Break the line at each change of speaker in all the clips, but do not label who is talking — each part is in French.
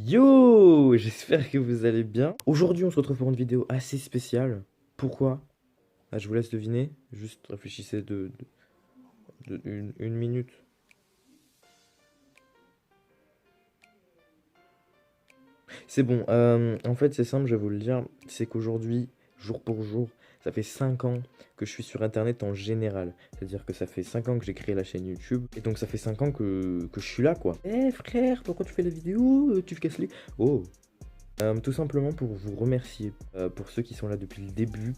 Yo, j'espère que vous allez bien. Aujourd'hui, on se retrouve pour une vidéo assez spéciale. Pourquoi? Ah, je vous laisse deviner. Juste réfléchissez une minute. C'est bon. En fait, c'est simple, je vais vous le dire. C'est qu'aujourd'hui, jour pour jour, ça fait 5 ans que je suis sur Internet en général. C'est-à-dire que ça fait 5 ans que j'ai créé la chaîne YouTube. Et donc, ça fait 5 ans que je suis là, quoi. Eh frère, pourquoi tu fais la vidéo? Tu fais casser les... Oh! Tout simplement pour vous remercier, pour ceux qui sont là depuis le début,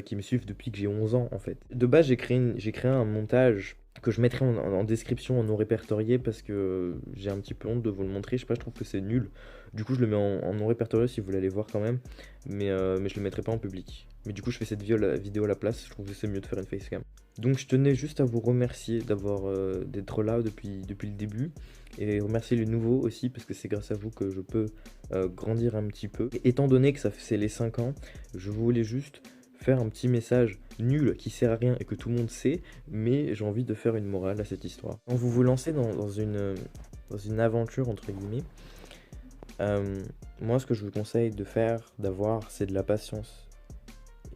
qui me suivent depuis que j'ai 11 ans en fait. De base, j'ai créé un montage que je mettrai en description en non répertorié parce que j'ai un petit peu honte de vous le montrer. Je sais pas, je trouve que c'est nul. Du coup, je le mets en non répertorié si vous voulez aller voir quand même. Mais je le mettrai pas en public. Mais du coup, je fais cette vidéo à la place. Je trouve que c'est mieux de faire une facecam. Donc, je tenais juste à vous remercier d'être là depuis le début. Et remercier les nouveaux aussi parce que c'est grâce à vous que je peux grandir un petit peu. Et étant donné que c'est les 5 ans, je voulais juste faire un petit message nul qui sert à rien et que tout le monde sait, mais j'ai envie de faire une morale à cette histoire. Quand vous vous lancez dans une aventure, entre guillemets, moi ce que je vous conseille de faire, d'avoir, c'est de la patience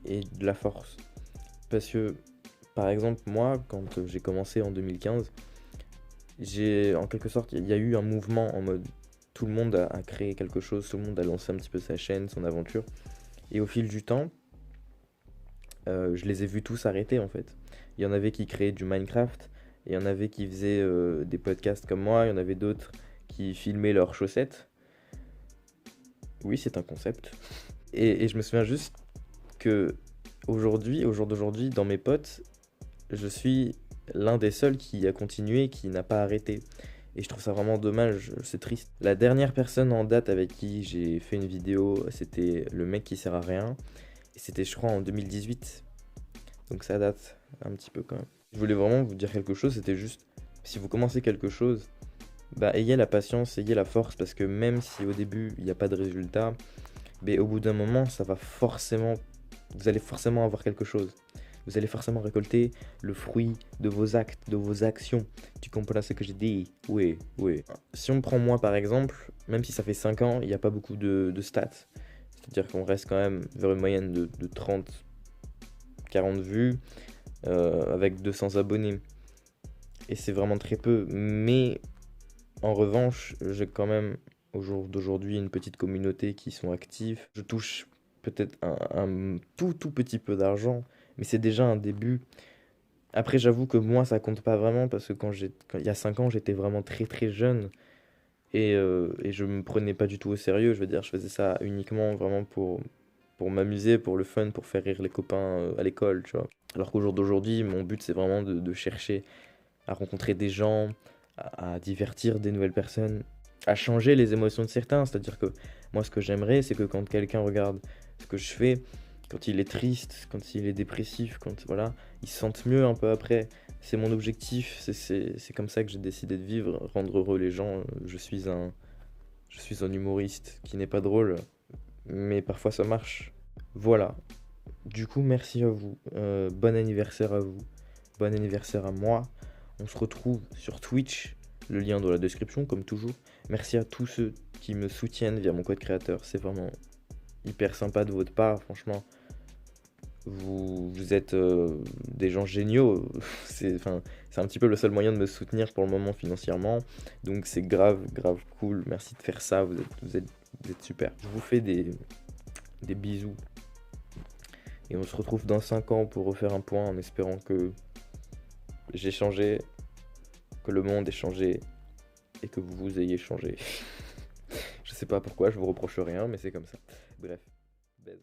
et de la force. Parce que, par exemple, moi, quand j'ai commencé en 2015, en quelque sorte, il y a eu un mouvement en mode tout le monde a créé quelque chose, tout le monde a lancé un petit peu sa chaîne, son aventure. Et au fil du temps, je les ai vus tous arrêter en fait. Il y en avait qui créaient du Minecraft, il y en avait qui faisaient des podcasts comme moi, il y en avait d'autres qui filmaient leurs chaussettes. Oui, c'est un concept. Et je me souviens juste que aujourd'hui, au jour d'aujourd'hui, dans mes potes, je suis l'un des seuls qui a continué, qui n'a pas arrêté. Et je trouve ça vraiment dommage, c'est triste. La dernière personne en date avec qui j'ai fait une vidéo, c'était le mec qui sert à rien. Et c'était, je crois, en 2018. Donc ça date un petit peu quand même. Je voulais vraiment vous dire quelque chose, c'était juste, si vous commencez quelque chose, bah ayez la patience, ayez la force, parce que même si au début il n'y a pas de résultat, mais au bout d'un moment, ça va forcément, vous allez forcément avoir quelque chose. Vous allez forcément récolter le fruit de vos actes, de vos actions. Tu comprends ce que j'ai dit? Oui, oui. Si on prend moi par exemple, même si ça fait 5 ans, il n'y a pas beaucoup de stats. C'est-à-dire qu'on reste quand même vers une moyenne de 30, 40 vues avec 200 abonnés. Et c'est vraiment très peu. Mais en revanche, j'ai quand même au jour d'aujourd'hui une petite communauté qui sont actifs. Je touche peut-être un tout petit peu d'argent, mais c'est déjà un début. Après, j'avoue que moi, ça compte pas vraiment parce que il y a 5 ans, j'étais vraiment très jeune et je me prenais pas du tout au sérieux. Je veux dire, je faisais ça uniquement vraiment pour m'amuser, pour le fun, pour faire rire les copains à l'école, tu vois. Alors qu'au jour d'aujourd'hui, mon but, c'est vraiment de chercher à rencontrer des gens, à divertir des nouvelles personnes, à changer les émotions de certains. C'est-à-dire que moi, ce que j'aimerais, c'est que quand quelqu'un regarde ce que je fais, quand il est triste, quand il est dépressif, quand voilà, il se sente mieux un peu après. C'est mon objectif, c'est comme ça que j'ai décidé de vivre, rendre heureux les gens. Je suis un humoriste qui n'est pas drôle, mais parfois ça marche. Voilà. Du coup, merci à vous. Bon anniversaire à vous. Bon anniversaire à moi. On se retrouve sur Twitch. Le lien dans la description, comme toujours. Merci à tous ceux qui me soutiennent via mon code créateur. C'est vraiment hyper sympa de votre part. Franchement, vous êtes des gens géniaux. C'est un petit peu le seul moyen de me soutenir pour le moment financièrement. Donc c'est grave cool. Merci de faire ça. Vous êtes super. Je vous fais des bisous. Et on se retrouve dans 5 ans pour refaire un point en espérant que j'ai changé, que le monde ait changé et que vous ayez changé. Je sais pas pourquoi, je vous reproche rien, mais c'est comme ça. Bref, bisous.